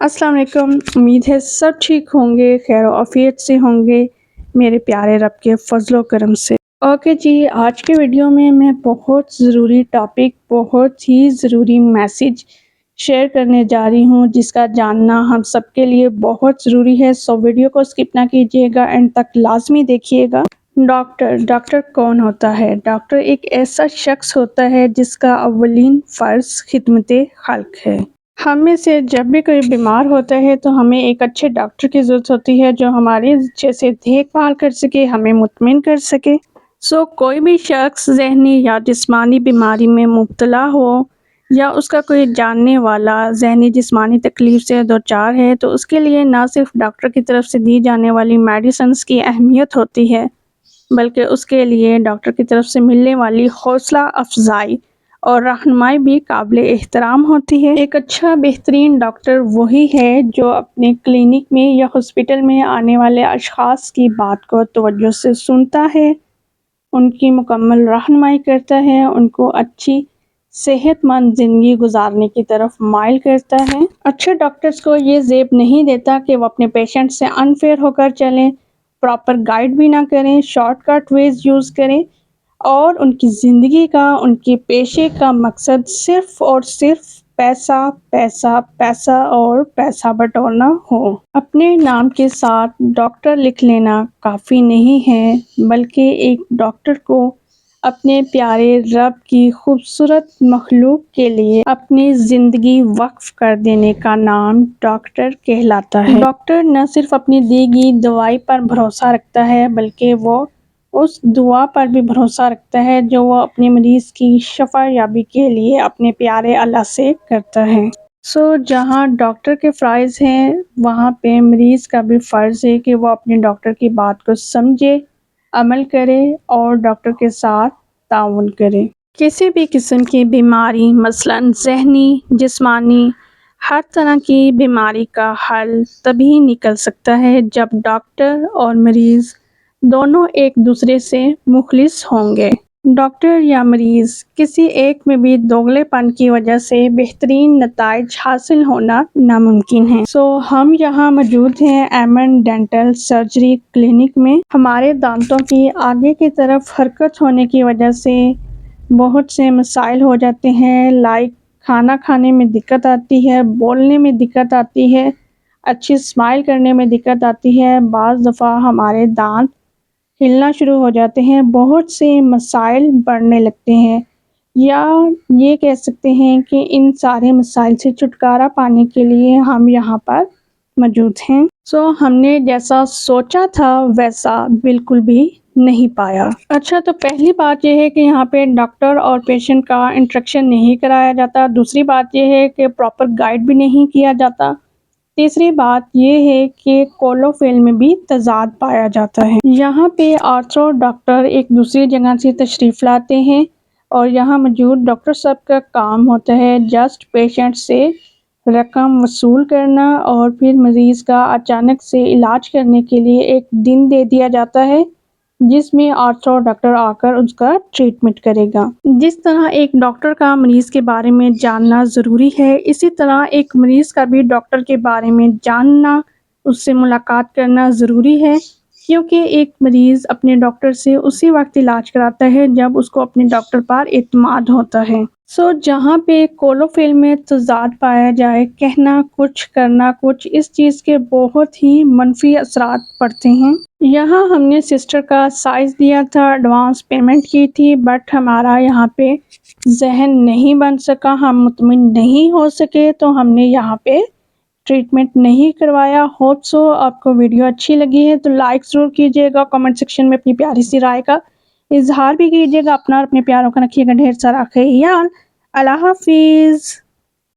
अस्सलाम वालेकुम। उम्मीद है सब ठीक होंगे, खैर आफियत से होंगे मेरे प्यारे रब के फजलो करम से। ओके जी, आज के वीडियो में मैं बहुत ज़रूरी टॉपिक, बहुत ही ज़रूरी मैसेज शेयर करने जा रही हूँ जिसका जानना हम सबके लिए बहुत ज़रूरी है। सो वीडियो को स्किप ना कीजिएगा, एंड तक लाजमी देखिएगा। डॉक्टर कौन होता है? डॉक्टर एक ऐसा शख्स होता है जिसका अव्वलीन फ़र्ज़ खिदमत खल्क है। हम में से जब भी कोई बीमार होता है तो हमें एक अच्छे डॉक्टर की ज़रूरत होती है जो हमारी अच्छे से देखभाल कर सके, हमें मुतमिन कर सके। कोई भी शख्स ज़हनी या जिस्मानी बीमारी में मुब्तला हो या उसका कोई जानने वाला ज़हनी जिस्मानी तकलीफ़ से दोचार है तो उसके लिए ना सिर्फ डॉक्टर की तरफ से दी जाने वाली मेडिसिन्स की अहमियत होती है, बल्कि उसके लिए डॉक्टर की तरफ से मिलने वाली हौसला अफजाई और रहनुमाई भी काबिल एहतराम होती है। एक अच्छा बेहतरीन डॉक्टर वही है जो अपने क्लिनिक में या हॉस्पिटल में आने वाले अशख़ास की बात को तवज्जो से सुनता है, उनकी मुकम्मल रहनुमाई करता है, उनको अच्छी सेहतमंद ज़िंदगी गुजारने की तरफ माइल करता है। अच्छे डॉक्टर्स को ये ज़ेब नहीं देता कि वो अपने पेशेंट से अनफेयर होकर चलें, प्रॉपर गाइड भी ना करें, शॉर्टकट वेज यूज़ करें और उनकी ज़िंदगी का, उनके पेशे का मकसद सिर्फ़ और सिर्फ पैसा, पैसा, पैसा और पैसा बटोरना हो। अपने नाम के साथ डॉक्टर लिख लेना काफ़ी नहीं है, बल्कि एक डॉक्टर को अपने प्यारे रब की खूबसूरत मखलूक के लिए अपनी ज़िंदगी वक्फ कर देने का नाम डॉक्टर कहलाता है। डॉक्टर न सिर्फ अपनी दी गई दवाई पर भरोसा रखता है, बल्कि वो उस दुआ पर भी भरोसा रखता है जो वो अपने मरीज़ की शफा याबी के लिए अपने प्यारे अल्लाह से करता है। जहाँ डॉक्टर के फ़राइज़ हैं, वहाँ पे मरीज़ का भी फ़र्ज़ है कि वो अपने डॉक्टर की बात को समझे, अमल करे और डॉक्टर के साथ ताउन करे। किसी भी किस्म की बीमारी, मसलन ज़हनी, जिस्मानी, हर तरह की बीमारी का हल तभी निकल सकता है जब डॉक्टर और मरीज़ दोनों एक दूसरे से मुखलिस होंगे। डॉक्टर या मरीज़ किसी एक में भी दोगलेपन की वजह से बेहतरीन नताइज हासिल होना नामुमकिन है। हम यहाँ मौजूद हैं एमन डेंटल सर्जरी क्लिनिक में। हमारे दांतों की आगे की तरफ हरकत होने की वजह से बहुत से मसाइल हो जाते हैं, लाइक खाना खाने में दिक्कत आती है, बोलने में दिक्कत आती है, अच्छी स्माइल करने में दिक्कत आती है, बाज़ दफ़ा हमारे दांत हिलना शुरू हो जाते हैं, बहुत से मसाइल बढ़ने लगते हैं, या ये कह सकते हैं कि इन सारे मसाइल से छुटकारा पाने के लिए हम यहाँ पर मौजूद हैं। हमने जैसा सोचा था वैसा बिल्कुल भी नहीं पाया। अच्छा, तो पहली बात यह है कि यहाँ पे डॉक्टर और पेशेंट का इंटरेक्शन नहीं कराया जाता। दूसरी बात यह है कि प्रॉपर गाइड भी नहीं किया जाता। तीसरी बात ये है कि कोलोफेल में भी तजाद पाया जाता है। यहाँ पे आर्थो डॉक्टर एक दूसरी जगह से तशरीफ़ लाते हैं और यहाँ मौजूद डॉक्टर साहब का काम होता है जस्ट पेशेंट से रकम वसूल करना और फिर मरीज़ का अचानक से इलाज करने के लिए एक दिन दे दिया जाता है जिसमें आर्थो डॉक्टर आकर उसका ट्रीटमेंट करेगा। जिस तरह एक डॉक्टर का मरीज़ के बारे में जानना ज़रूरी है, इसी तरह एक मरीज़ का भी डॉक्टर के बारे में जानना, उससे मुलाकात करना ज़रूरी है, क्योंकि एक मरीज़ अपने डॉक्टर से उसी वक्त इलाज कराता है जब उसको अपने डॉक्टर पर एतमाद होता है। जहाँ पे कोलोफेल में तजाद पाया जाए, कहना कुछ करना कुछ, इस चीज़ के बहुत ही मनफी असरात पड़ते हैं। यहाँ हमने सिस्टर का साइज़ दिया था, एडवांस पेमेंट की थी, बट हमारा यहाँ पे जहन नहीं बन सका, हम मुतमिन नहीं हो सके, तो हमने यहाँ पे ट्रीटमेंट नहीं करवाया। होप सो आपको वीडियो अच्छी लगी है तो लाइक ज़रूर कीजिएगा, कमेंट सेक्शन में अपनी प्यारी सी राय का इजहार भी कीजिएगा। अपना और अपने प्यारों का रखिएगा ढेर सारा ख्याल। अल्लाह हाफिज़।